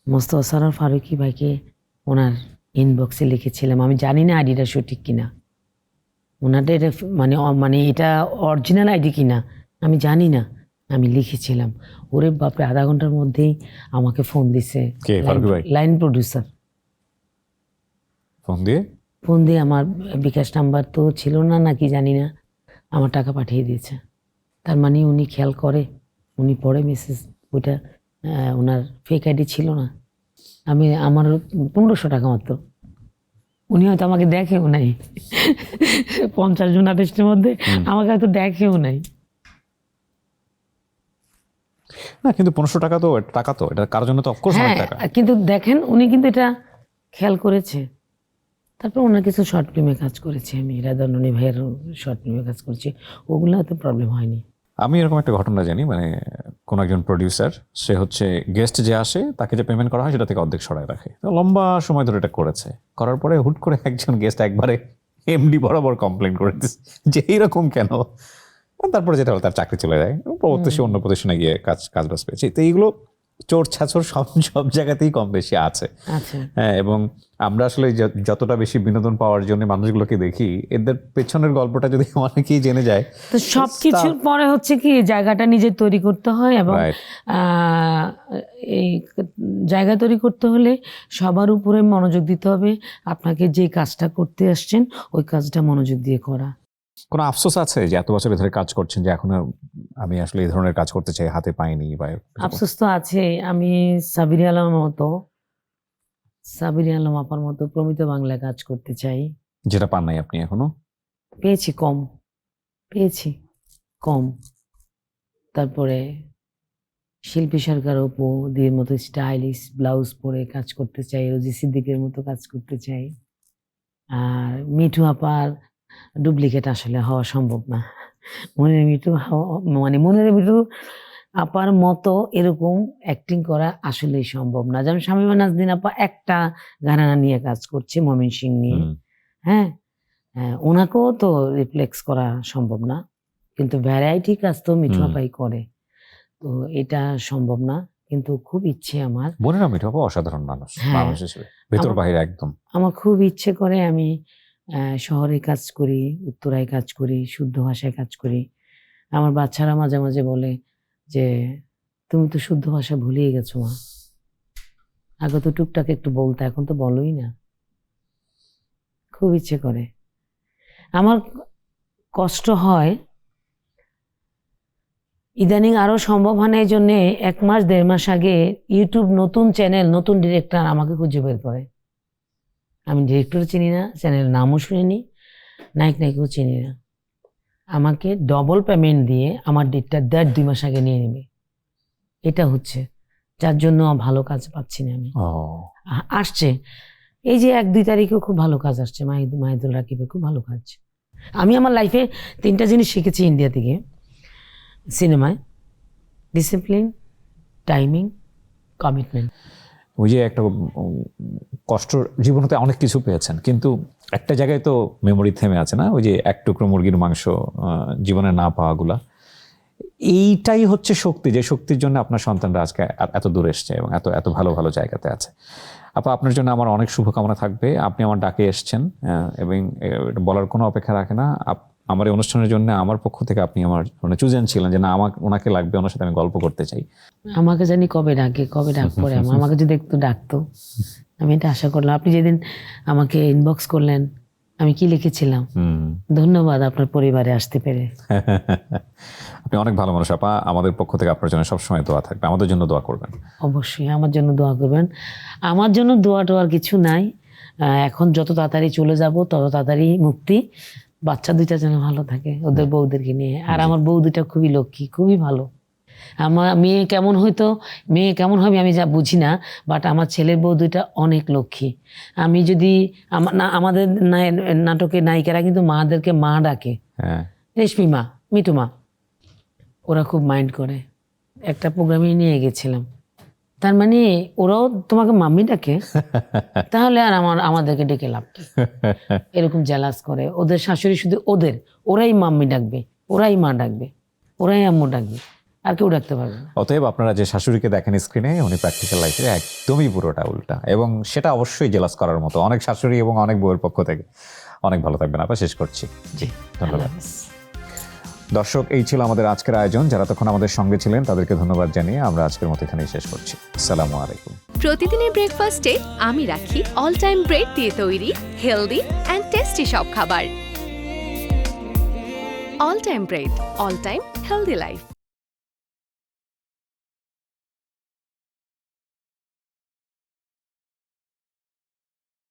মোস্তফা সরোয়ার ফারুকী ভাইকে ওনার ইনবক্সে লিখেছিলাম, আমি জানি না আইডিটা সঠিক কিনা, ওনাদের এটা মানে এটা অরিজিনাল আইডি কিনা আমি জানি না। আমি লিখেছিলাম, ওরে বাপরে, আধা ঘন্টার মধ্যেই আমাকে ফোন দিছে লাইন প্রডিউসার। ফোন দিয়ে আমার বিকাশ নাম্বার তো ছিল না নাকি জানি না, আমার টাকা পাঠিয়ে দিয়েছে। তার মানে উনি খেয়াল করে, উনি পড়ে মেসেজ, ওইটা ওনার ফেক আইডি ছিল না। আমার 1500 টাকা মাত্র, উনি হয়তো আমাকে দেখেও নাই 50 জন আর্টিস্টের মধ্যে আমাকে হয়তো দেখেও নাই। না কিন্তু 1500 টাকা তো টাকা, তো এটা কার জন্য তো অফকোর্স অনেক টাকা। কিন্তু দেখেন উনি কিন্তু এটা খেয়াল করেছে। তারপর ওনার কিছু শর্ট ফিল্মে কাজ করেছি, আমি রাধারণী ভাইয়ের শর্ট ফিল্মে কাজ করছি, ওগুলো হয়তো প্রবলেম হয়নি। আমি এরকম একটা ঘটনা জানি, মানে কোন একজন প্রডিউসার, সে হচ্ছে গেস্ট যে আসে তাকে যে পেমেন্ট করা হয় সেটা থেকে অর্ধেক সরায় রাখে। তো লম্বা সময় ধরে এটা করেছে, করার পরে হুট করে একজন গেস্ট একবারে এমডি বরাবর কমপ্লেন করে দিচ্ছে যে এইরকম কেন। তারপরে যেটা হলো তার চাকরি চলে যায়, পরবর্তী সে অন্য প্রতিষ্ঠানে গিয়ে কাজ পেয়েছে। তো এইগুলো চোর ছাচর সব জায়গাতেই কম বেশি আছে। হ্যাঁ, এবং আমরা আসলে যতটা বেশি বিনোদন পাওয়ার জন্য মানুষগুলোকে দেখি, এদের পেছনের গল্পটা যদি অনেকেই জেনে যায়, তো সবকিছুর পরে হচ্ছে কি জায়গাটা নিজে তৈরি করতে হয়, এবং এই জায়গা তৈরি করতে হলে সবার উপরে মনোযোগ দিতে হবে। আপনাকে যে কাজটা করতে আসছেন ওই কাজটা মনোযোগ দিয়ে করা। কোনো আফসোস আছে যে এত বছর ধরে কাজ করছেন যে এখন আমি আসলে এই ধরনের কাজ করতে চাই, হাতে পাইনি? বা আফসোস তো আছে, আমি সাবির আলম আপার মতো প্রমিত বাংলায় কাজ করতে চাই, যেটা পান নাই আপনি এখনো। পেয়েছি কম। তারপরে শিল্পী সরকার অপু দিয়ে মতো স্টাইলিশ ব্লাউজ পরে কাজ করতে চাই, রোজি সিদ্দিকের মতো কাজ করতে চাই। আর মিঠু আপার ডুপ্লিকেট আসলে হওয়া সম্ভব না। মনের মিঠু আপার মতো এরকম অ্যাক্টিং করা আসলেই সম্ভব না। যেমন শামীমা নাজনীন আপা একটা ঘরানা নিয়ে কাজ করছে, ময়মনসিং নিয়ে। হ্যাঁ, ওনাকেও তো রিফ্লেক্স করা সম্ভব না, কিন্তু ভ্যারাইটি কাজ তো মিঠু আপাই করে, তো এটা সম্ভব না। কিন্তু খুব ইচ্ছে আমার। বোনেরা মিঠু আপা অসাধারণ মানুষ হিসেবে, ভেতর বাইরে একদম। আমার খুব ইচ্ছে করে আমি শহরে কাজ করি, উত্তরায় কাজ করি, শুদ্ধ ভাষায় কাজ করি। আমার বাচ্চারা মাঝে মাঝে বলে যে তুমি তো শুদ্ধ ভাষা ভুলিয়ে গেছো মা, আগে তো টুকটাক একটু বলতে, এখন তো বলোই না। খুব ইচ্ছে করে। আমার কষ্ট হয় ইদানিং, আরো সম্ভব হয় না, এই জন্যে 1 মাস 1.5 মাস আগে ইউটিউব নতুন চ্যানেল, নতুন ডিরেক্টর আমাকে খুঁজে বের করে। আমি ডিরেক্টর চিনি না, চ্যানেলের নামও শুনিনি, নায়িকাও চিনি না। আমাকে ডবল পেমেন্ট দিয়ে আমার ডেটটা 1.5-2 মাস আগে নিয়ে নেবে। এটা হচ্ছে যার জন্য ভালো কাজ পাচ্ছি না আমি। আসছে এই যে 1-2 তারিখেও খুব ভালো কাজ আসছে, মাহিদুল রাকিবের খুব ভালো কাজ। আমি আমার লাইফে 3টা জিনিস শিখেছি ইন্ডিয়া থেকে, সিনেমায়: ডিসিপ্লিন, টাইমিং, কমিটমেন্ট। ওই যে একটা কষ্ট, জীবনতে অনেক কিছু পেয়েছেন, কিন্তু একটা জায়গায় তো মেমোরি থেমে আছে না, ওই যে 1 টুকরো মুরগির মাংস জীবনে না পাওয়াগুলা। এইটাই হচ্ছে শক্তি, যে শক্তির জন্য আপনার সন্তানরা আজকে এত দূর এসছে এবং এত এত ভালো ভালো জায়গাতে আছে। আপা, আপনার জন্য আমার অনেক শুভকামনা থাকবে। আপনি আমার ডাকে এসছেন এবং বলার কোনো অপেক্ষা রাখে না। আমার এই অনুষ্ঠানের জন্য আমার পক্ষ থেকে আপনি আমার চুজেন ছিলেন যে না, ওনাকে লাগবে, ওনার সাথে আমি গল্প করতে চাই। আমাকে জানি কবে ডাক পরে আমাকে যদি একটু ডাকতো, আমি এটা আশা করলাম। আপনি যেদিন আমাকে ইনবক্স করলেন, আমি কি লিখেছিলাম, ধন্যবাদ আপনার পরিবারে আসতে পেরে। আপনি অনেক ভালো মানুষ আপা, আমাদের পক্ষ থেকে আপনার জন্য সবসময় দোয়া থাকবে, আমাদের জন্য দোয়া করবেন। অবশ্যই আমার জন্য দোয়া করবেন। আমার জন্য দোয়া টোয়ার কিছু নাই, এখন যত তাড়াতাড়ি চলে যাব তত তাড়াতাড়ি মুক্তি। বাচ্চা 2টা যেন ভালো থাকে ওদের বউদেরকে নিয়ে। আর আমার বউ 2টা খুবই লক্ষ্মী, খুবই ভালো। আমার মেয়ে কেমন হবে আমি যা বুঝি না, বাট আমার ছেলের বউ 2টা অনেক লক্ষ্মী। আমি যদি আমাদের নাটকের নায়িকারা কিন্তু মাদেরকে মা ডাকে, রেশমি মা, মিঠু মা, ওরা খুব মাইন্ড করে। একটা প্রোগ্রামে নিয়ে গেছিলাম, তার মানে ওরাও তোমাকে মাম্মি ডাকে, তাহলে আর আমাদেরকে ডেকে লাভ কি? এরকম জেলাস করে। ওদের শাশুড়ি শুধু ওরাই মাম্মি ডাকবে, ওরাই মা ডাকবে, ওরাই আম্মু ডাকবে, আর কেউ ডাকতে পারবে না। অতএব আপনারা যে শাশুড়িকে দেখেন স্ক্রিনে, উনি প্র্যাকটিক্যাল লাইফে একদমই পুরোটা উল্টা, এবং সেটা অবশ্যই জেলাস করার মতো। অনেক শাশুড়ি এবং অনেক বউয়ের পক্ষ থেকে। অনেক ভালো থাকবেন আপা, শেষ করছি। জি, ধন্যবাদ। আল্লাহ হাফেজ। দর্শক, এই ছিল আমাদের আজকের আয়োজন। যারা তখন আমাদের সঙ্গে ছিলেন তাদেরকে ধন্যবাদ জানিয়ে আমরা আজকের মতো এখানেই শেষ করছি। আসসালামু আলাইকুম। প্রতিদিনের ব্রেকফাস্টে আমি রাখি অল টাইম ব্রেড দিয়ে তৈরি হেলদি অ্যান্ড টেস্টি সব খাবার। All time bread, all time healthy life.